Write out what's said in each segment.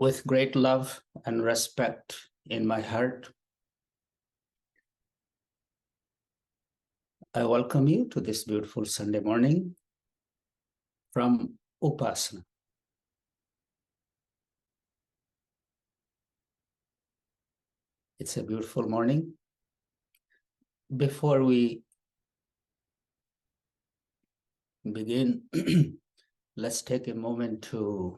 With great love and respect in my heart, I welcome you to this beautiful Sunday morning from Upasana. It's a beautiful morning. Before we begin, let's take a moment to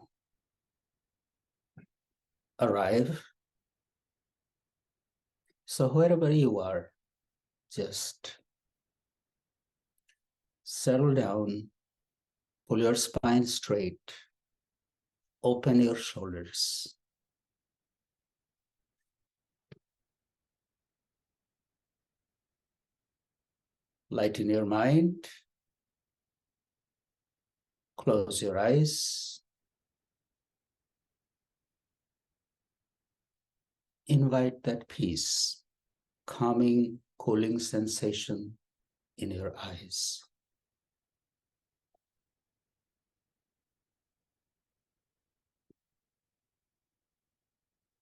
arrive. So wherever you are, just settle down, pull your spine straight, open your shoulders. Lighten your mind, close your eyes. Invite that peace, calming, cooling sensation in your eyes.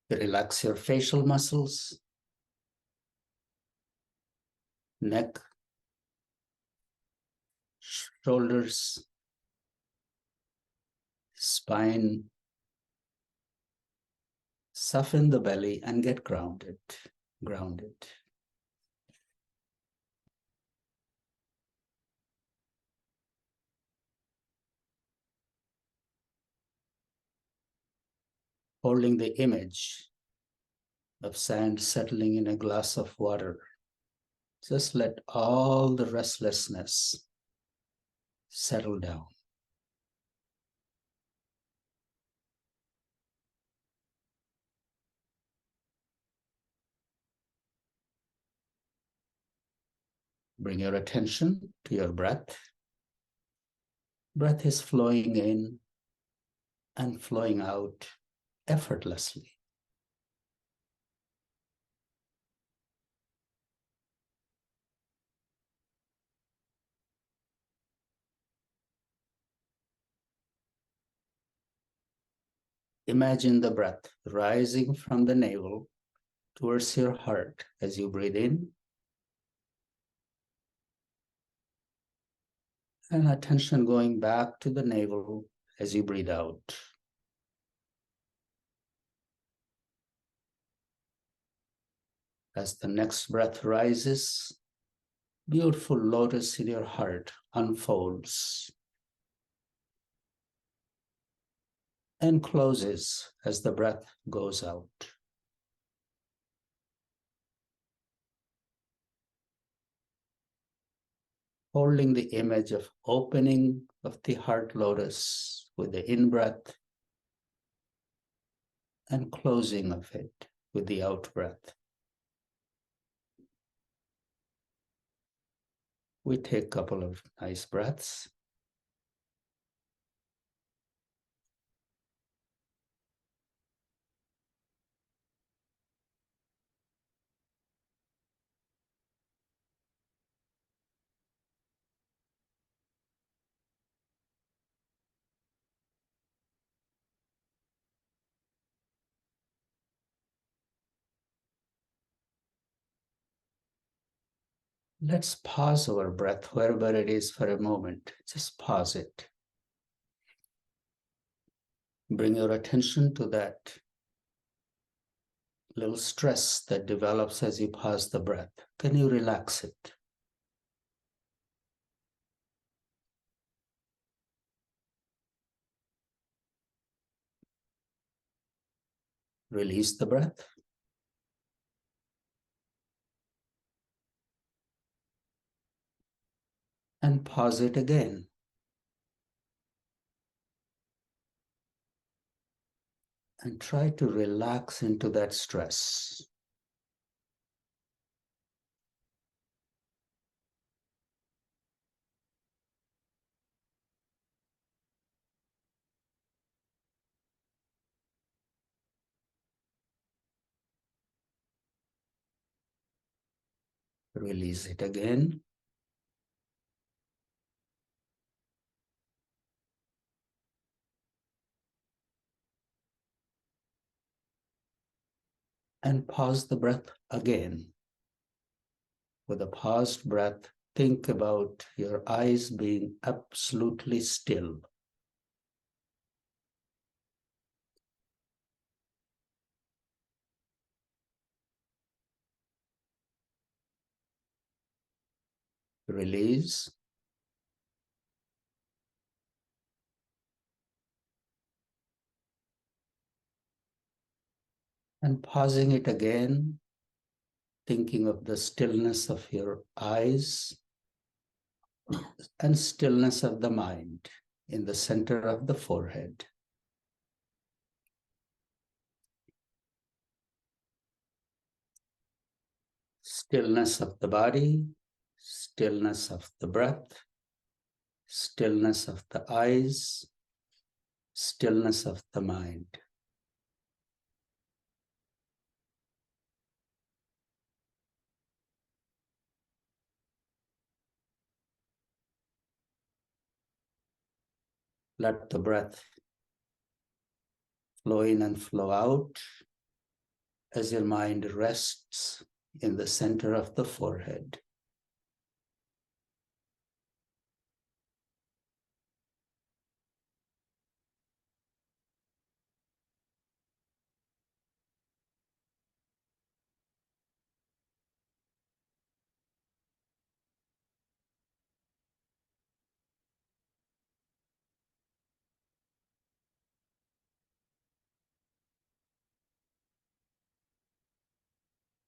Relax your facial muscles, neck, shoulders, spine. Soften the belly and get grounded. Grounded. Holding the image of sand settling in a glass of water. Just let all the restlessness settle down. Bring your attention to your breath. Breath is flowing in and flowing out effortlessly. Imagine the breath rising from the navel towards your heart as you breathe in, and attention going back to the navel as you breathe out. As the next breath rises, beautiful lotus in your heart unfolds and closes as the breath goes out. Holding the image of opening of the heart lotus with the in-breath and closing of it with the out-breath. We take a couple of nice breaths. Let's pause our breath wherever it is for a moment. Just pause it. Bring your attention to that little stress that develops as you pause the breath. Can you relax it? Release the breath. And pause it again. And try to relax into that stress. Release it again. And pause the breath again. With a paused breath, think about your eyes being absolutely still. Release. And pausing it again, thinking of the stillness of your eyes and stillness of the mind in the center of the forehead. Stillness of the body, stillness of the breath, stillness of the eyes, stillness of the mind. Let the breath flow in and flow out as your mind rests in the center of the forehead.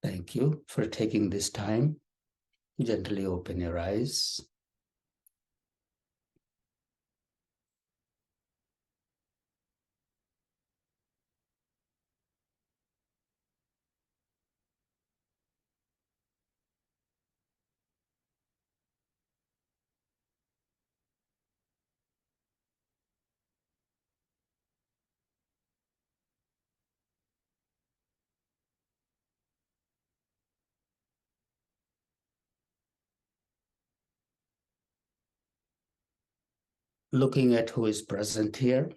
Thank you for taking this time. Gently open your eyes. Looking at who is present here,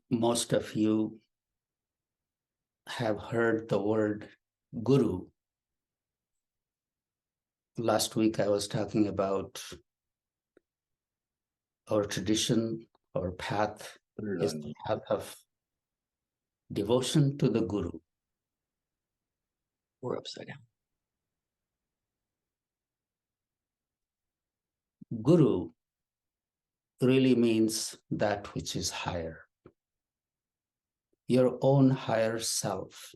most of you have heard the word guru. Last week I was talking about our tradition, our path is the path of devotion to the guru. We're upside down. Guru really means that which is higher, your own higher self,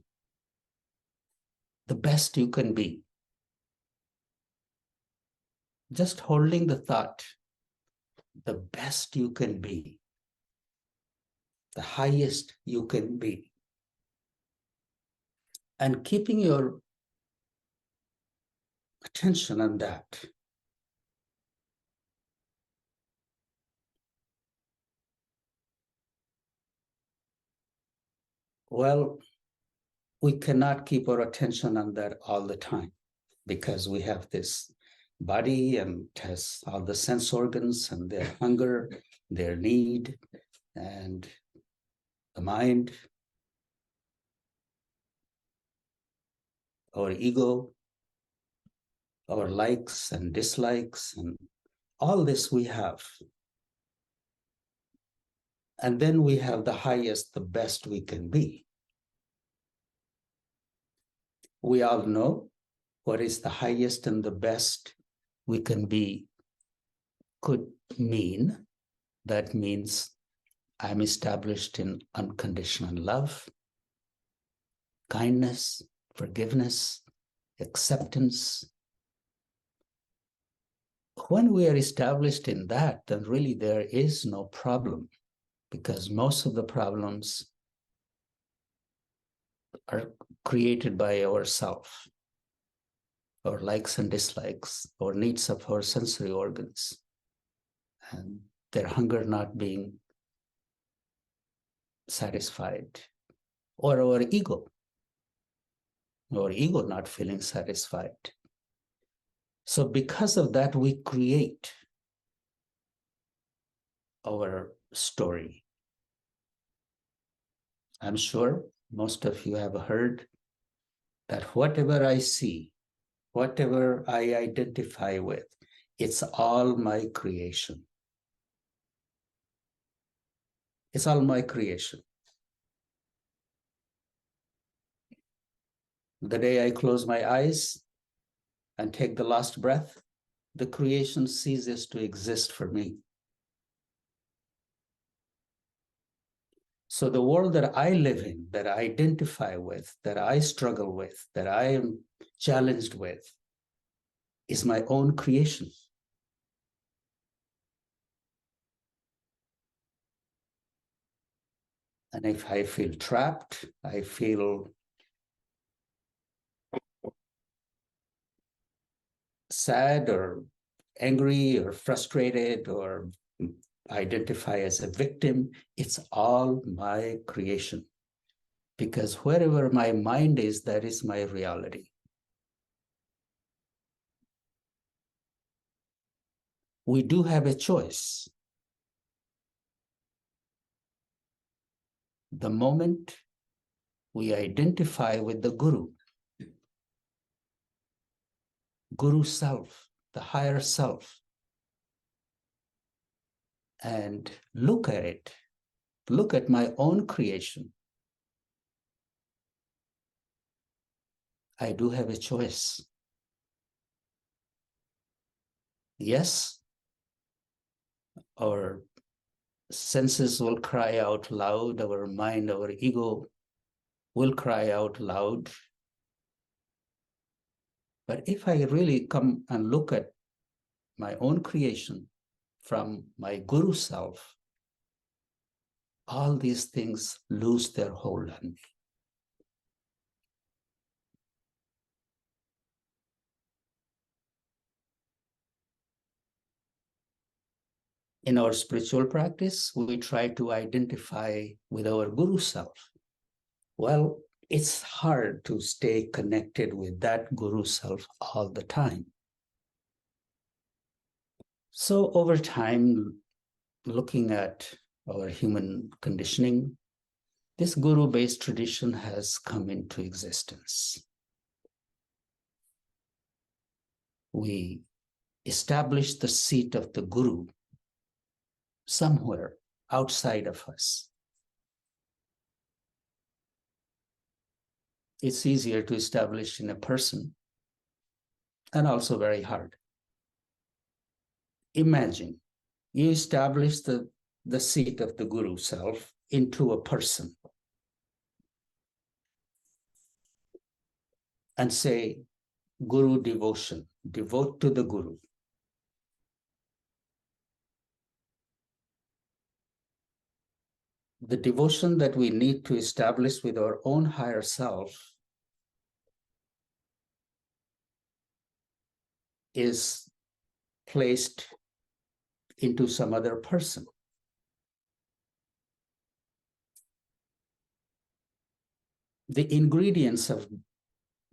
the best you can be. Just holding the thought, the best you can be, the highest you can be, and keeping your attention on that. Well, we cannot keep our attention on that all the time because we have this body and it has all the sense organs and their hunger, their need, and the mind, our ego, our likes and dislikes, and all this we have. And then we have the highest, the best we can be. We all know what is the highest and the best we can be could mean. That means I'm established in unconditional love, kindness, forgiveness, acceptance. When we are established in that, then really there is no problem because most of the problems are created by ourselves, our likes and dislikes, our needs of our sensory organs, and their hunger not being satisfied, or our ego not feeling satisfied. So because of that, we create our story. I'm sure most of you have heard that whatever I see, whatever I identify with, it's all my creation. It's all my creation. The day I close my eyes and take the last breath, the creation ceases to exist for me. So the world that I live in, that I identify with, that I struggle with, that I am challenged with, is my own creation. And if I feel trapped, I feel sad or angry or frustrated or identify as a victim, it's all my creation. Because wherever my mind is, that is my reality. We do have a choice. The moment we identify with the Guru self, the higher self, and look at it, look at my own creation, I do have a choice. Yes, our senses will cry out loud, our mind, our ego will cry out loud. But if I really come and look at my own creation from my Guru self, all these things lose their hold on me. In our spiritual practice, we try to identify with our Guru self. Well, it's hard to stay connected with that Guru self all the time. So over time, looking at our human conditioning, this Guru-based tradition has come into existence. We established the seat of the Guru somewhere outside of us. It's easier to establish in a person and also very hard. Imagine you establish the seat of the Guru self into a person and say, Guru devotion, devote to the Guru. The devotion that we need to establish with our own higher self is placed into some other person. The ingredients of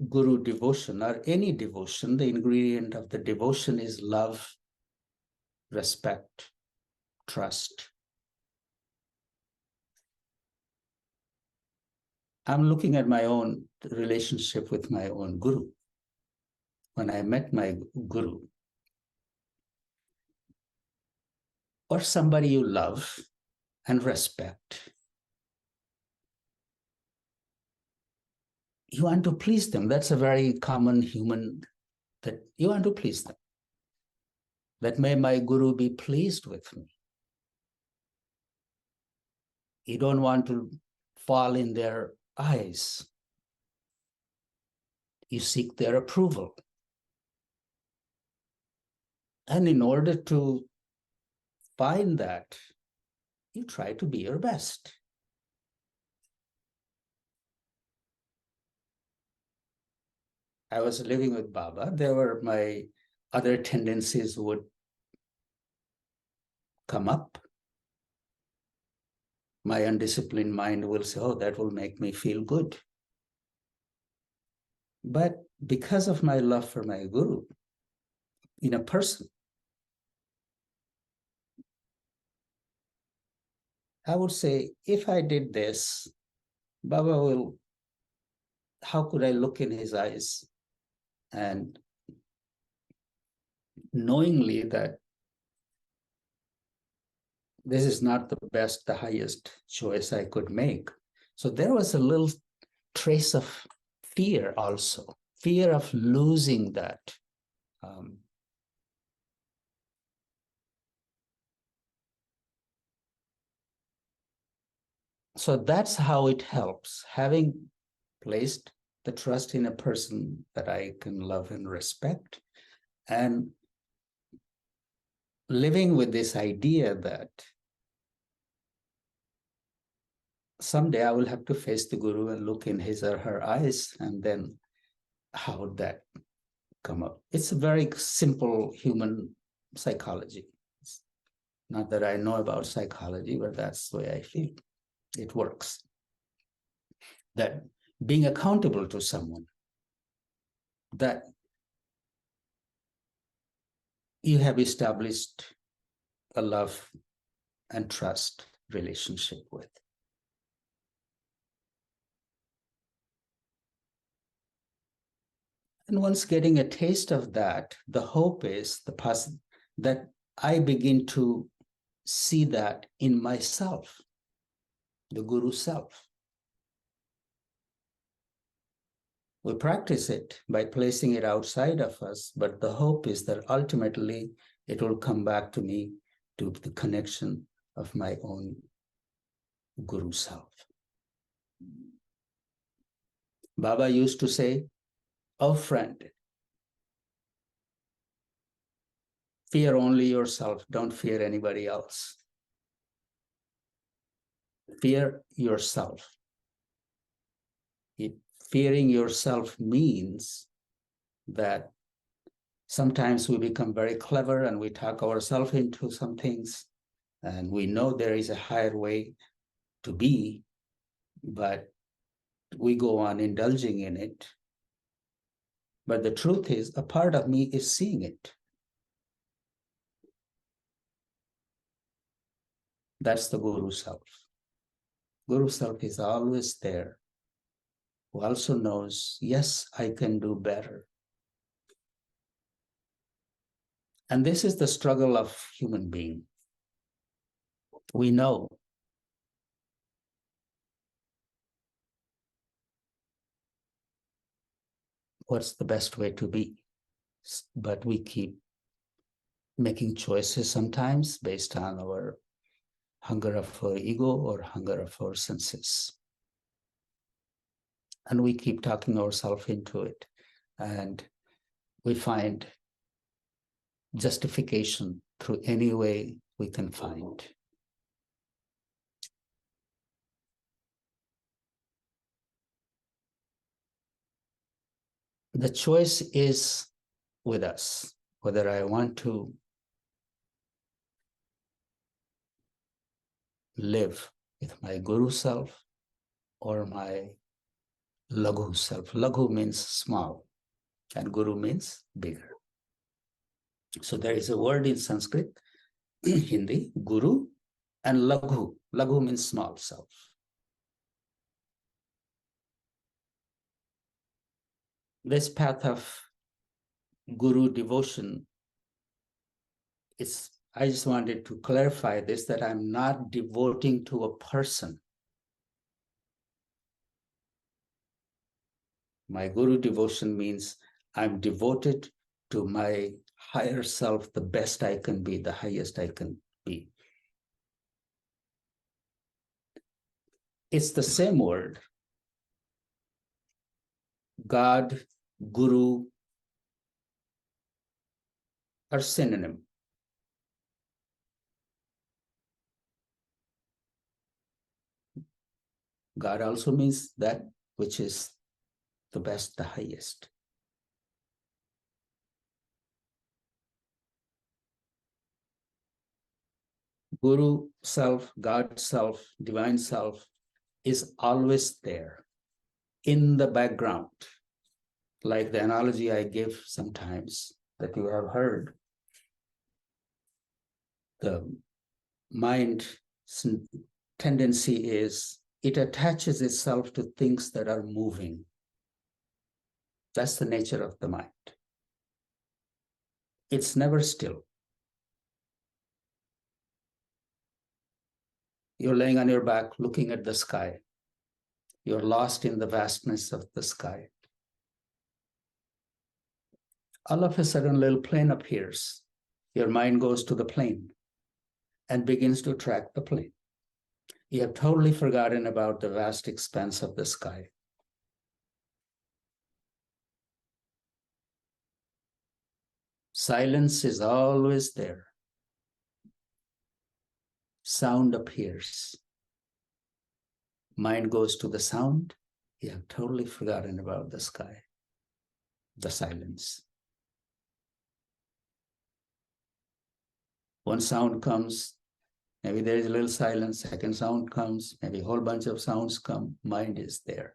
Guru devotion or any devotion, the ingredient of the devotion is love, respect, trust. I'm looking at my own relationship with my own Guru. When I met my Guru, or somebody you love and respect, you want to please them. That's a very common human, that you want to please them. That may my Guru be pleased with me. You don't want to fall in their eyes. You seek their approval. And in order to find that, you try to be your best. I was living with Baba. There were my other tendencies would come up. My undisciplined mind will say, oh, that will make me feel good. But because of my love for my Guru, in a person, I would say, if I did this, Baba will how could I look in his eyes and knowingly that this is not the best, the highest choice I could make. So there was a little trace of fear also, fear of losing that. So that's how it helps, having placed the trust in a person that I can love and respect, and living with this idea that someday I will have to face the Guru and look in his or her eyes, and then how would that come up? It's a very simple human psychology. It's not that I know about psychology, but that's the way I feel. It works. That being accountable to someone, that you have established a love and trust relationship with. And once getting a taste of that, the hope is that I begin to see that in myself, the Guru self. We practice it by placing it outside of us, but the hope is that ultimately it will come back to me, to the connection of my own Guru self. Baba used to say, "Oh friend, fear only yourself, don't fear anybody else. Fear yourself." Fearing yourself means that sometimes we become very clever and we talk ourselves into some things, and we know there is a higher way to be, but we go on indulging in it. But the truth is, a part of me is seeing it. That's the Guru self. Guru self is always there, who also knows, yes, I can do better. And this is the struggle of human being. We know what's the best way to be, but we keep making choices sometimes based on our hunger of our ego or hunger of our senses. And we keep talking ourselves into it. And we find justification through any way we can find. The choice is with us, whether I want to live with my Guru self or my Laghu self. Laghu means small, and Guru means bigger. So there is a word in Sanskrit, Hindi, Guru, and Laghu. Laghu means small self. This path of Guru devotion, I just wanted to clarify this, that I'm not devoting to a person. My Guru devotion means I'm devoted to my higher self, the best I can be, the highest I can be. It's the same word. God, Guru are synonym. God also means that which is the best, the highest. Guru self, God self, divine self is always there in the background. Like the analogy I give sometimes that you have heard, the mind's tendency is it attaches itself to things that are moving. That's the nature of the mind. It's never still. You're laying on your back looking at the sky. You're lost in the vastness of the sky. All of a sudden, a little plane appears. Your mind goes to the plane and begins to track the plane. You have totally forgotten about the vast expanse of the sky. Silence is always there. Sound appears. Mind goes to the sound. You have totally forgotten about the sky, the silence. One sound comes, maybe there is a little silence. Second sound comes, maybe a whole bunch of sounds come. Mind is there.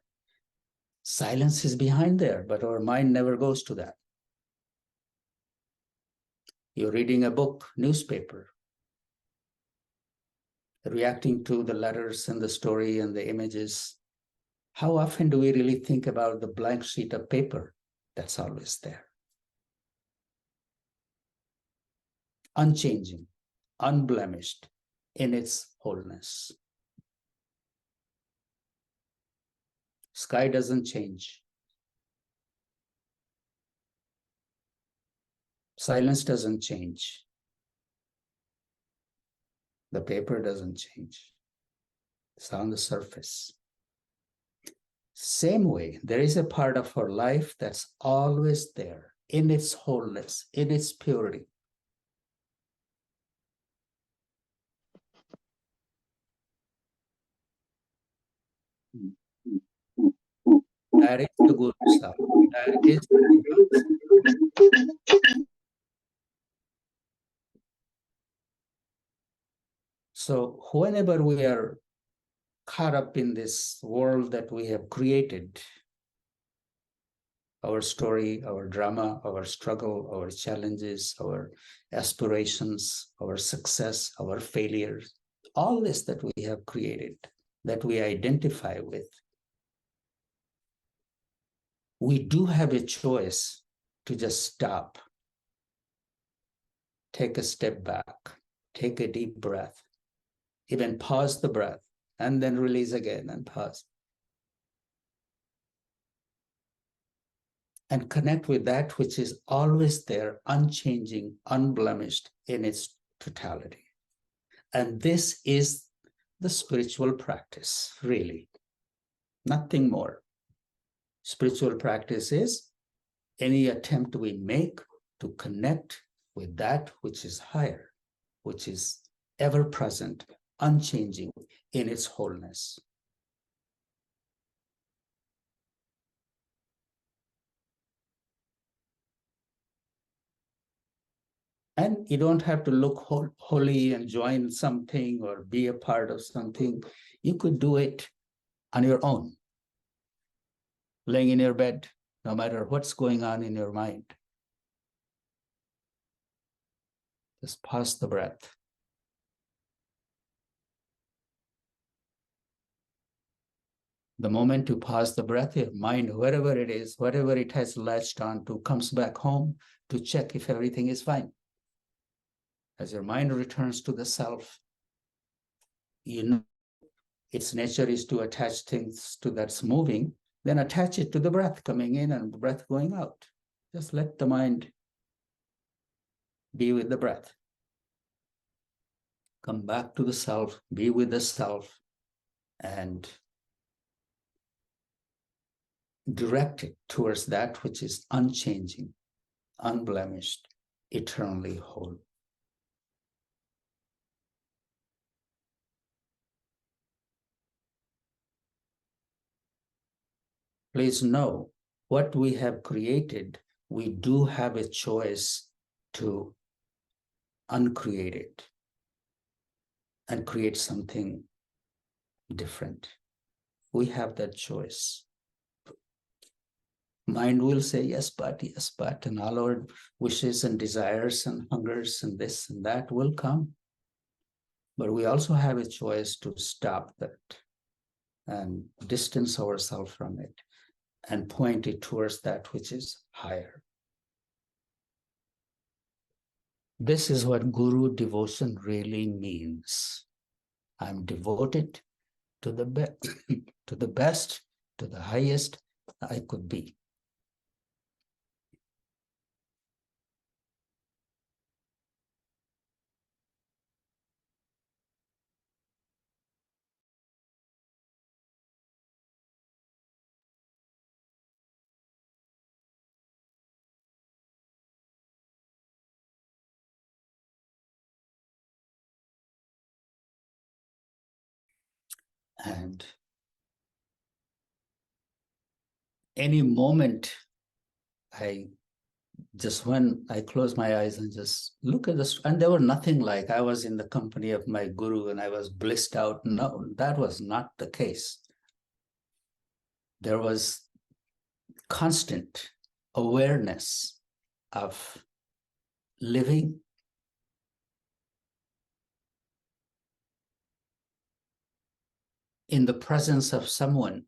Silence is behind there, but our mind never goes to that. You're reading a book, newspaper, reacting to the letters and the story and the images. How often do we really think about the blank sheet of paper that's always there? Unchanging, unblemished in its wholeness. Sky doesn't change. Silence doesn't change. The paper doesn't change. It's on the surface. Same way, there is a part of our life that's always there in its wholeness, in its purity. That is the good stuff. That is the so whenever we are caught up in this world that we have created, our story, our drama, our struggle, our challenges, our aspirations, our success, our failures, all this that we have created, that we identify with, we do have a choice to just stop, take a step back, take a deep breath, even pause the breath, and then release again and pause. And connect with that which is always there, unchanging, unblemished in its totality. And this is the spiritual practice, really. Nothing more. Spiritual practice is any attempt we make to connect with that which is higher, which is ever present, unchanging in its wholeness. And you don't have to look holy and join something or be a part of something. You could do it on your own, laying in your bed, no matter what's going on in your mind. Just pause the breath. The moment you pause the breath, your mind, wherever it is, whatever it has latched on to, comes back home to check if everything is fine. As your mind returns to the self, you know its nature is to attach things to that's moving, then attach it to the breath coming in and the breath going out. Just let the mind be with the breath. Come back to the self, be with the self, and direct it towards that which is unchanging, unblemished, eternally whole. Please know what we have created, we do have a choice to uncreate it and create something different. We have that choice. Mind will say, yes, but, and all our wishes and desires and hungers and this and that will come. But we also have a choice to stop that and distance ourselves from it and point it towards that which is higher. This is what Guru devotion really means. I'm devoted to the best, to the best, to the highest I could be. And any moment when I close my eyes and just look at this, and there were nothing like I was in the company of my guru and I was blissed out. No, that was not the case. There was constant awareness of living in the presence of someone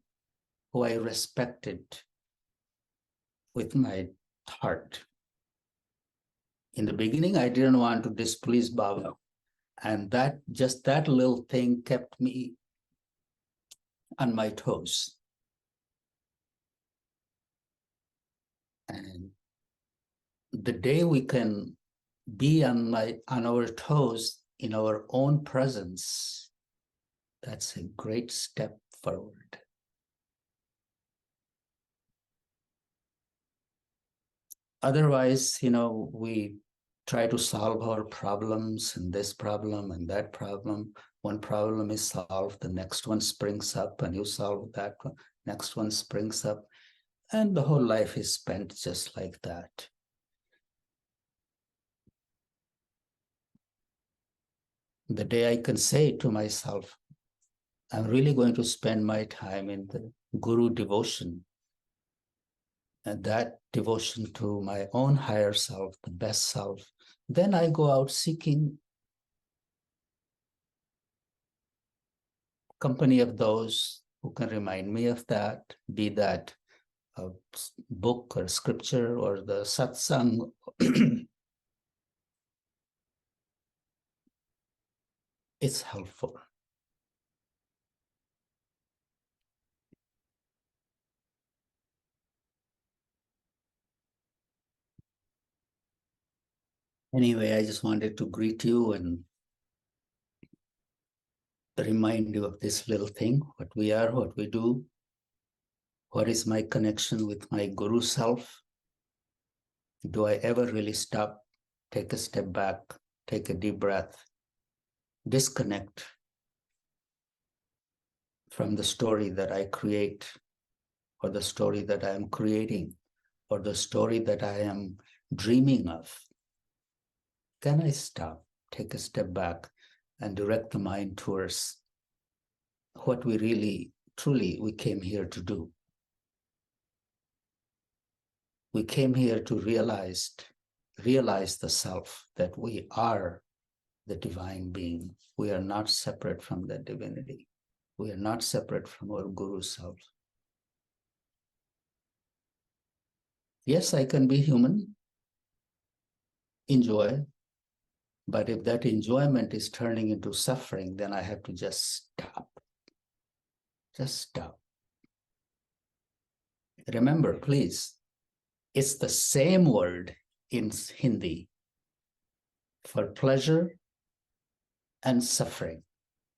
who I respected with my heart. In the beginning, I didn't want to displease Baba. And that little thing kept me on my toes. And the day we can be on our toes in our own presence, that's a great step forward. Otherwise, we try to solve our problems and this problem and that problem. One problem is solved, the next one springs up, and you solve that one, next one springs up, and the whole life is spent just like that. The day I can say to myself, I'm really going to spend my time in the Guru devotion, and that devotion to my own higher self, the best self, then I go out seeking company of those who can remind me of that, be that a book or scripture or the satsang. It's helpful. Anyway, I just wanted to greet you and remind you of this little thing, what we are, what we do, what is my connection with my Guru self. Do I ever really stop, take a step back, take a deep breath, disconnect from the story that I create, or the story that I am creating, or the story that I am dreaming of? Can I stop, take a step back, and direct the mind towards what we really, truly, we came here to do? We came here to realize the self, that we are the divine being. We are not separate from that divinity. We are not separate from our Guru self. Yes, I can be human, enjoy, but if that enjoyment is turning into suffering, then I have to just stop. Just stop. Remember, please, it's the same word in Hindi for pleasure and suffering.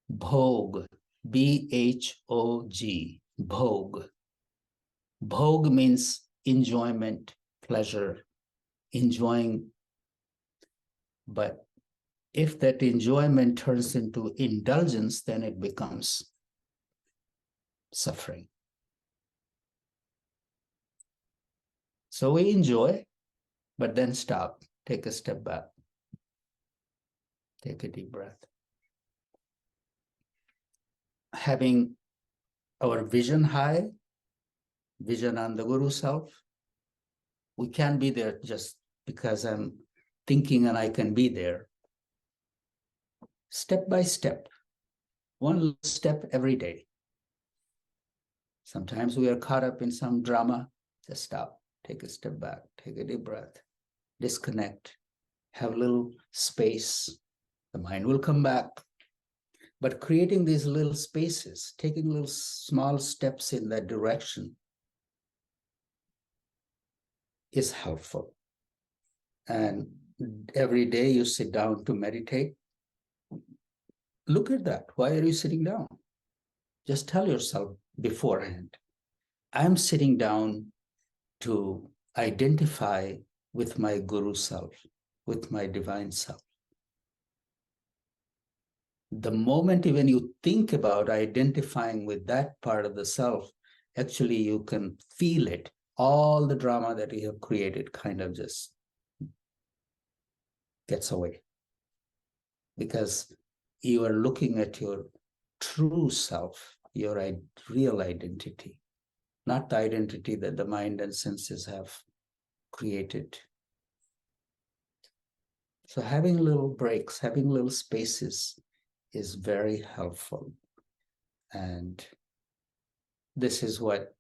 Bhog, B-H-O-G, bhog. Bhog means enjoyment, pleasure, enjoying. But if that enjoyment turns into indulgence, then it becomes suffering. So we enjoy, but then stop, take a step back, take a deep breath. Having our vision high, vision on the Guru self, we can't be there just because I'm thinking and I can be there. Step by step, one step every day. Sometimes we are caught up in some drama. Just stop, take a step back, take a deep breath, disconnect, have a little space. The mind will come back. But creating these little spaces, taking little small steps in that direction is helpful. And every day you sit down to meditate, look at that. Why are you sitting down? Just tell yourself beforehand, I'm sitting down to identify with my guru self, with my divine self. The moment even you think about identifying with that part of the self, actually you can feel it. All the drama that you have created kind of just gets away. Because you are looking at your true self, your real identity, not the identity that the mind and senses have created. So having little breaks, having little spaces is very helpful. And this is what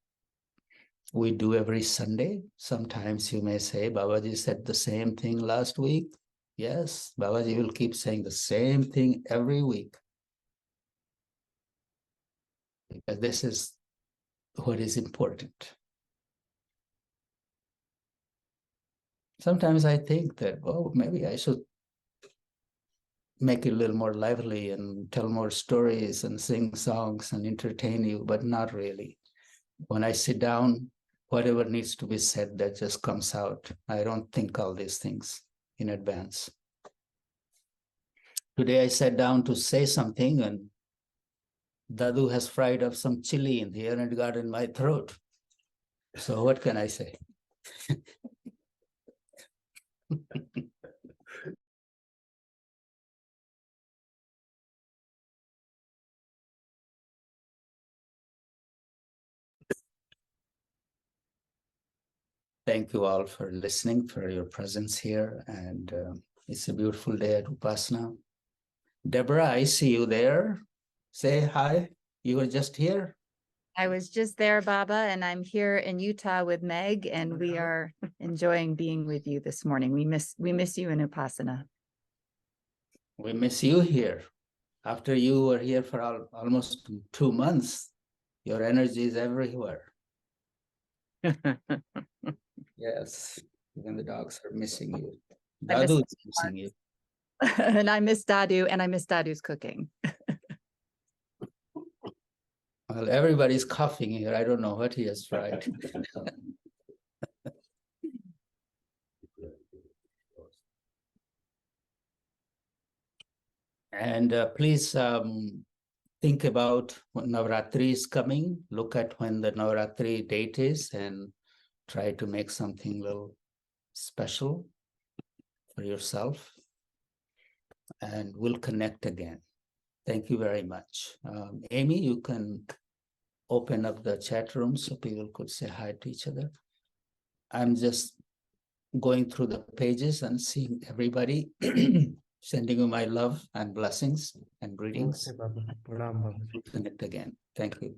we do every Sunday. Sometimes you may say, Babaji said the same thing last week. Yes, Babaji will keep saying the same thing every week. Because this is what is important. Sometimes I think that, oh, maybe I should make it a little more lively and tell more stories and sing songs and entertain you, but not really. When I sit down, whatever needs to be said, that just comes out. I don't think all these things in advance. Today I sat down to say something and Dadu has fried up some chili in here and it got in my throat. So what can I say? Thank you all for listening, for your presence here. And it's a beautiful day at Upasana. Deborah, I see you there. Say hi. You were just here. I was just there, Baba, and I'm here in Utah with Meg, and we are enjoying being with you this morning. We miss you in Upasana. We miss you here. After you were here for almost 2 months, your energy is everywhere. Yes, even the dogs are missing you. Dadu is missing you. And I miss Dadu, and I miss Dadu's cooking. Well, everybody's coughing here. I don't know what he has tried. And please think about when Navratri is coming. Look at when the Navratri date is and try to make something a little special for yourself. And we'll connect again. Thank you very much. Amy, you can open up the chat room so people could say hi to each other. I'm just going through the pages and seeing everybody, sending you my love and blessings and greetings. We'll connect again. Thank you.